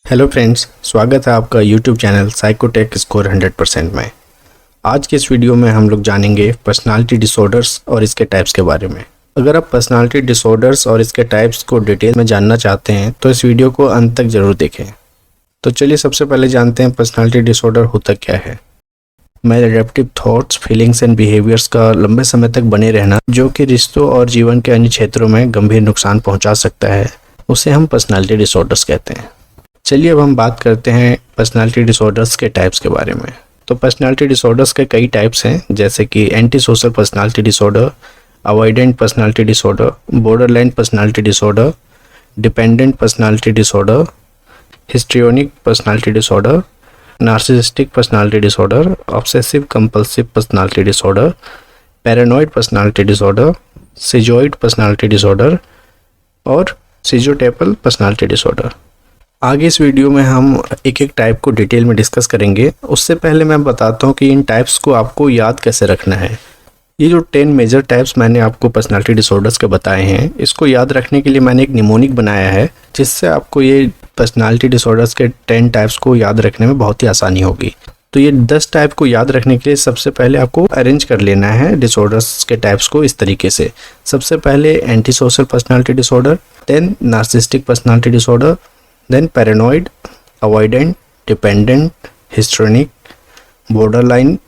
Hello friends, स्वागत है आपका यूट्यूब चैनल साइकोटेक स्कोर 100% में। आज के इस वीडियो में हम लोग जानेंगे पर्सनालिटी डिसऑर्डर्स और इसके टाइप्स के बारे में। अगर आप पर्सनालिटी डिसऑर्डर्स और इसके टाइप्स को डिटेल में जानना चाहते हैं तो इस वीडियो को अंत तक ज़रूर देखें। तो चलिए सबसे पहले जानते हैं पर्सनालिटी डिसऑर्डर होता क्या है। मैलएडेप्टिव थॉट्स, फीलिंग्स एंड बिहेवियर्स का लंबे समय तक बने रहना जो कि रिश्तों और जीवन के अन्य क्षेत्रों में गंभीर नुकसान पहुँचा सकता है, उसे हम पर्सनालिटी डिसऑर्डर्स कहते हैं। चलिए अब हम बात करते हैं पर्सनालिटी डिसऑर्डर्स के टाइप्स के बारे में। तो पर्सनालिटी डिसऑर्डर्स के कई टाइप्स हैं, जैसे कि anti social personality disorder, avoidant personality disorder, borderline personality disorder, dependent personality disorder, histrionic personality disorder, narcissistic personality disorder, obsessive compulsive personality disorder, paranoid personality disorder, schizoid personality disorder और schizotypal personality disorder. आगे इस video में हम एक एक type को detail में discuss करेंगे। उससे पहले मैं बताता हूँ कि इन टाइप्स को आपको याद कैसे रखना है। ये जो 10 मेजर टाइप्स मैंने आपको पर्सनालिटी डिसऑर्डर्स के बताए हैं, इसको याद रखने के लिए मैंने एक निमोनिक बनाया है, जिससे आपको ये पर्सनालिटी डिसऑर्डर्स के 10 टाइप्स को याद रखने में बहुत ही आसानी होगी। तो ये 10 टाइप को याद रखने के लिए सबसे पहले आपको अरेंज कर लेना है डिसऑर्डर्स के टाइप्स को इस तरीके से। सबसे पहले anti social personality disorder, then narcissistic personality disorder, then paranoid, avoidant, dependent, histrionic, borderline,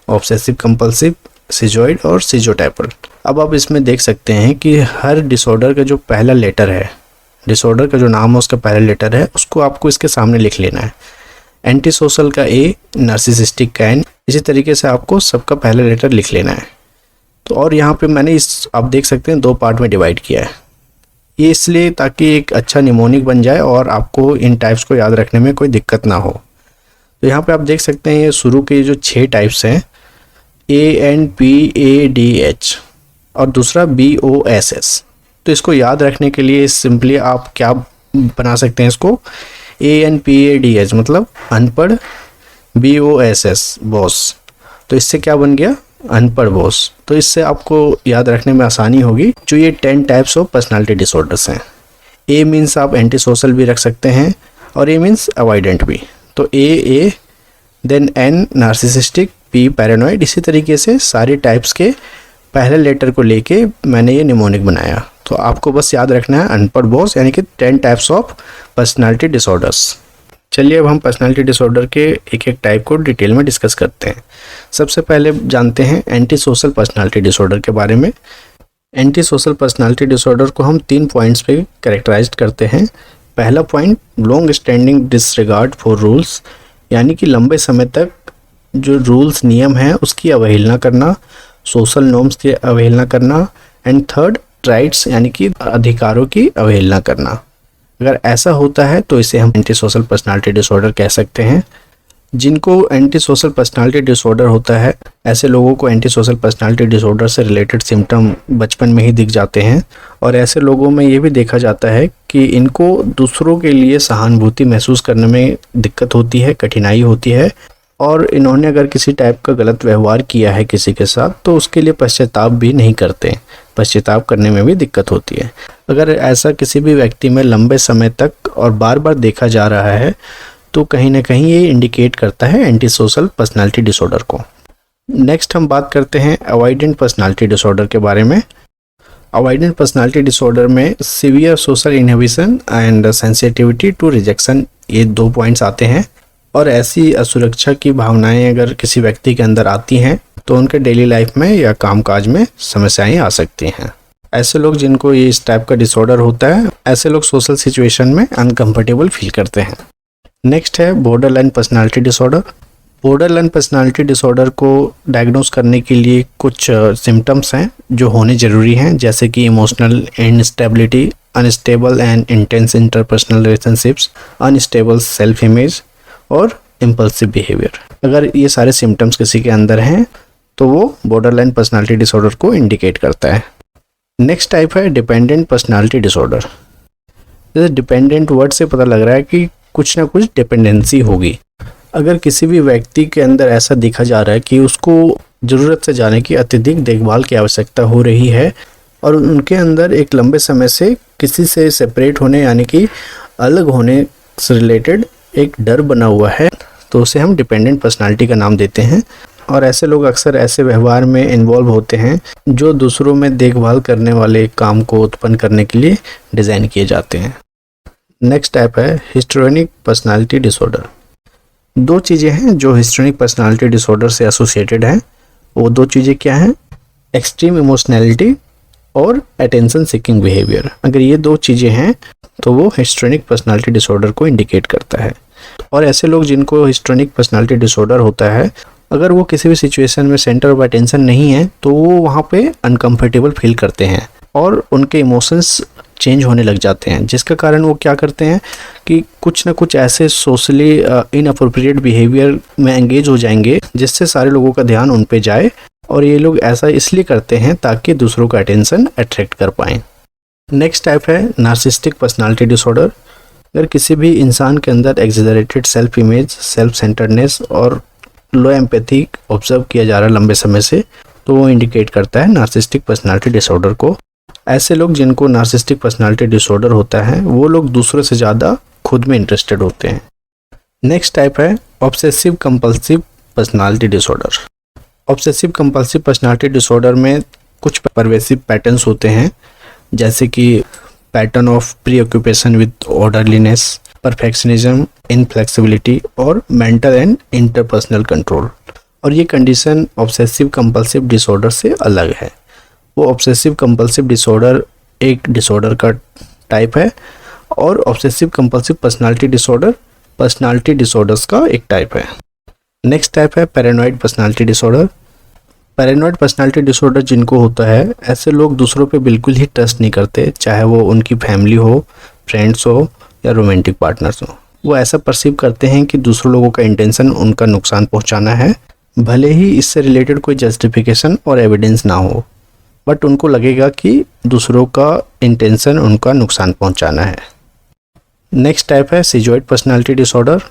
obsessive compulsive, schizoid और schizotypal। अब आप इसमें देख सकते हैं कि हर डिसऑर्डर का जो पहला लेटर है, डिसऑर्डर का जो नाम है उसका पहला लेटर है, उसको आपको इसके सामने लिख लेना है। एंटी सोशल का ए, नार्सिसिस्टिक का एन, इसी तरीके से आपको सबका पहला लेटर लिख लेना है। तो और यहाँ पे मैंने आप देख सकते हैं 2 पार्ट में डिवाइड किया है, ये इसलिए ताकि एक अच्छा निमोनिक बन जाए और आपको इन टाइप्स को याद रखने में कोई दिक्कत ना हो। तो यहाँ पे आप देख सकते हैं ये शुरू के जो 6 टाइप्स हैं, ANPADH और दूसरा BOSS। तो इसको याद रखने के लिए सिंपली आप क्या बना सकते हैं, इसको ANPADH मतलब अनपढ़, BOSS बॉस, तो इससे क्या बन गया, अनपढ़ बॉस। तो इससे आपको याद रखने में आसानी होगी। जो ये 10 टाइप्स ऑफ पर्सनालिटी डिसऑर्डर्स हैं, ए मीन्स आप एंटी सोशल भी रख सकते हैं और ए मीन्स अवॉइडेंट भी। तो A, then N narcissistic, P paranoid, इसी तरीके से सारे टाइप्स के पहले लेटर को लेके मैंने ये निमोनिक बनाया। तो आपको बस याद रखना है अनपढ़ बॉस, यानी कि 10 टाइप्स ऑफ पर्सनालिटी डिसऑर्डर्स। चलिए अब हम पर्सनालिटी डिसऑर्डर के एक एक टाइप को डिटेल में डिस्कस करते हैं। सबसे पहले जानते हैं एंटी सोशल पर्सनालिटी डिसऑर्डर के बारे में। एंटी सोशल पर्सनालिटी डिसऑर्डर को हम 3 पॉइंट्स पे कैरेक्टराइज करते हैं। पहला point, long standing disregard for rules, यानी कि लंबे समय तक जो रूल्स नियम हैं उसकी अवहेलना करना, सोशल नॉर्म्स की अवहेलना करना। एंड थर्ड, राइट्स यानी कि अधिकारों की अवहेलना करना। अगर ऐसा होता है तो इसे हम एंटी सोशल पर्सनालिटी डिसऑर्डर कह सकते हैं। जिनको एंटी सोशल पर्सनालिटी डिसऑर्डर होता है, ऐसे लोगों को एंटी सोशल पर्सनालिटी डिसऑर्डर से रिलेटेड सिम्टम बचपन में ही दिख जाते हैं। और ऐसे लोगों में ये भी देखा जाता है कि इनको दूसरों के लिए सहानुभूति महसूस करने में दिक्कत होती है, कठिनाई होती है। और इन्होंने अगर किसी टाइप का गलत व्यवहार किया है किसी के साथ तो उसके लिए पश्चाताप भी नहीं करते, पश्चाताप करने में भी दिक्कत होती है। अगर ऐसा किसी भी व्यक्ति में लंबे समय तक और बार बार देखा जा रहा है तो कहीं ना कहीं ये इंडिकेट करता है एंटी सोशल पर्सनालिटी डिसऑर्डर को। नेक्स्ट हम बात करते हैं अवॉइडेंट पर्सनालिटी डिसऑर्डर के बारे में। अवॉइडेंट पर्सनालिटी डिसऑर्डर में severe social inhibition and sensitivity to rejection, ये 2 पॉइंट्स आते हैं। और ऐसी असुरक्षा की भावनाएं अगर किसी व्यक्ति के अंदर आती हैं तो उनके डेली लाइफ में या कामकाज में समस्याएं आ सकती हैं। ऐसे लोग जिनको ये इस टाइप का डिसऑर्डर होता है, ऐसे लोग सोशल सिचुएशन में अनकंफर्टेबल फील करते हैं। नेक्स्ट है borderline personality disorder. Borderline personality disorder को डायग्नोस करने के लिए कुछ सिम्टम्स हैं जो होने ज़रूरी हैं, जैसे कि emotional instability, unstable and intense interpersonal relationships, unstable self image और इम्पल्सिव बिहेवियर। अगर ये सारे सिम्टम्स किसी के अंदर हैं तो वो बॉर्डरलाइन पर्सनालिटी डिसऑर्डर को इंडिकेट करता है। नेक्स्ट टाइप है डिपेंडेंट पर्सनालिटी डिसऑर्डर। जैसे डिपेंडेंट वर्ड से पता लग रहा है कि कुछ ना कुछ डिपेंडेंसी होगी। अगर किसी भी व्यक्ति के अंदर ऐसा देखा जा रहा है कि उसको ज़रूरत से ज़्यादा की अत्यधिक देखभाल की आवश्यकता हो रही है और उनके अंदर एक लंबे समय से किसी से सेपरेट होने यानी कि अलग होने से रिलेटेड एक डर बना हुआ है, तो उसे हम डिपेंडेंट पर्सनालिटी का नाम देते हैं। और ऐसे लोग अक्सर ऐसे व्यवहार में इन्वॉल्व होते हैं जो दूसरों में देखभाल करने वाले काम को उत्पन्न करने के लिए डिज़ाइन किए जाते हैं। नेक्स्ट टाइप है हिस्ट्रेनिक पर्सनालिटी डिसऑर्डर। दो चीज़ें हैं जो हिस्ट्रेनिक पर्सनालिटी डिसऑर्डर से एसोसिएटेड हैं। वो दो चीज़ें क्या हैं? एक्सट्रीम इमोशनैलिटी और अटेंशन सीकिंग बिहेवियर। अगर ये दो चीज़ें हैं तो वो हिस्ट्रेनिक पर्सनालिटी डिसऑर्डर को इंडिकेट करता है। और ऐसे लोग जिनको हिस्ट्रेनिक पर्सनालिटी डिसऑर्डर होता है, अगर वो किसी भी सिचुएशन में सेंटर ऑफ अटेंशन नहीं है तो वो वहाँ पे अनकंफर्टेबल फील करते हैं और उनके इमोशंस चेंज होने लग जाते हैं, जिसका कारण वो क्या करते हैं कि कुछ ना कुछ ऐसे सोशली इनअप्रोप्रिएट बिहेवियर में एंगेज हो जाएंगे जिससे सारे लोगों का ध्यान उन पे जाए। और ये लोग ऐसा इसलिए करते हैं ताकि दूसरों का अटेंशन अट्रैक्ट कर पाएँ। नेक्स्ट टाइप है नार्सिसिस्टिक पर्सनालिटी डिसऑर्डर। अगर किसी भी इंसान के अंदर exaggerated self image, self centredness और लो एम्पैथी ऑब्जर्व किया जा रहा है लंबे समय से, तो वो इंडिकेट करता है नार्सिसिस्टिक पर्सनालिटी डिसऑर्डर को। ऐसे लोग जिनको नार्सिसिस्टिक पर्सनालिटी डिसऑर्डर होता है वो लोग दूसरों से ज़्यादा खुद में इंटरेस्टेड होते हैं। नेक्स्ट टाइप है obsessive compulsive personality disorder. Obsessive compulsive personality disorder में कुछ परवेसिव पैटर्न्स होते हैं, जैसे कि pattern of प्रीऑक्यूपेशन with orderliness, perfectionism, inflexibility और मेंटल एंड इंटरपर्सनल कंट्रोल। और ये कंडीशन ऑब्सेसिव कंपल्सिव डिसऑर्डर से अलग है। वो ऑब्सेसिव कंपल्सिव डिसऑर्डर एक डिसऑर्डर का टाइप है और obsessive compulsive personality disorder personality disorders का एक टाइप है। नेक्स्ट टाइप है paranoid personality disorder. Paranoid personality disorder जिनको होता है, ऐसे लोग दूसरों पे बिल्कुल ही ट्रस्ट नहीं करते, चाहे वो उनकी फैमिली हो, फ्रेंड्स हो या रोमांटिक पार्टनर्स हो। वो ऐसा परसीव करते हैं कि दूसरों लोगों का इंटेंशन उनका नुकसान पहुंचाना है, भले ही इससे रिलेटेड कोई जस्टिफिकेशन और एविडेंस ना हो, बट उनको लगेगा कि दूसरों का इंटेंशन उनका नुकसान पहुंचाना है। नेक्स्ट टाइप है सिजोइड personality disorder.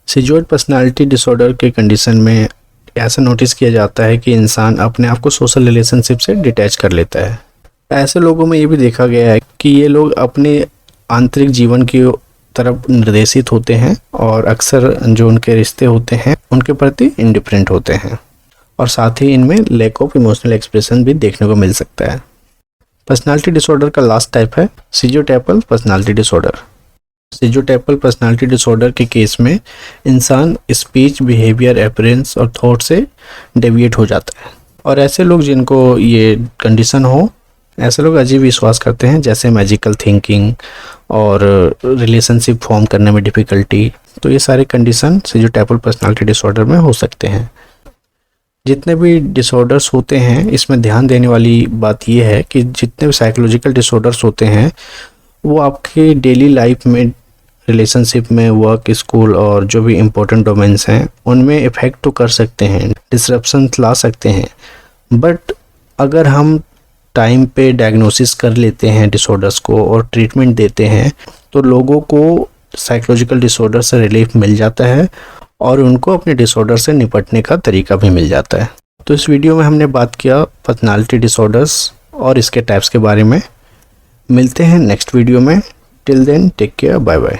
Schizoid personality disorder के कंडीशन में ऐसा नोटिस किया जाता है कि इंसान अपने आप को सोशल रिलेशनशिप से डिटैच कर लेता है। ऐसे लोगों में ये भी देखा गया है कि ये लोग अपने आंतरिक जीवन की तरफ निर्देशित होते हैं और अक्सर जो उनके रिश्ते होते हैं उनके प्रति इंडिफरेंट होते हैं, और साथ ही इनमें लैक ऑफ इमोशनल एक्सप्रेशन भी देखने को मिल सकता है। पर्सनालिटी डिसऑर्डर का लास्ट टाइप है सिजोटाइपल पर्सनालिटी डिसऑर्डर। सिजोटाइपल पर्सनालिटी डिसऑर्डर के केस में इंसान स्पीच, बिहेवियर, अपीयरेंस और थॉट से डेविएट हो जाता है। और ऐसे लोग जिनको ये कंडीशन हो, ऐसे लोग अजीब विश्वास करते हैं, जैसे मैजिकल थिंकिंग और रिलेशनशिप फॉर्म करने में डिफ़िकल्टी। तो ये सारे कंडीशन सिजोटाइपल पर्सनालिटी डिसऑर्डर में हो सकते हैं। जितने भी डिसऑर्डर्स होते हैं, इसमें ध्यान देने वाली बात यह है कि जितने भी साइकोलॉजिकल डिसऑर्डर्स होते हैं वो आपके डेली लाइफ में, रिलेशनशिप में, वर्क, स्कूल और जो भी इम्पोर्टेंट डोमेन्स हैं उनमें इफ़ेक्ट तो कर सकते हैं, डिसरप्शन ला सकते हैं। बट अगर हम टाइम पे डायग्नोसिस कर लेते हैं डिसऑर्डर्स को और ट्रीटमेंट देते हैं तो लोगों को साइकोलॉजिकल डिसऑर्डर से रिलीफ मिल जाता है और उनको अपने डिसऑर्डर से निपटने का तरीका भी मिल जाता है। तो इस वीडियो में हमने बात किया पर्सनालिटी डिसऑर्डर्स और इसके टाइप्स के बारे में। मिलते हैं नेक्स्ट वीडियो में। Till then take care, bye bye.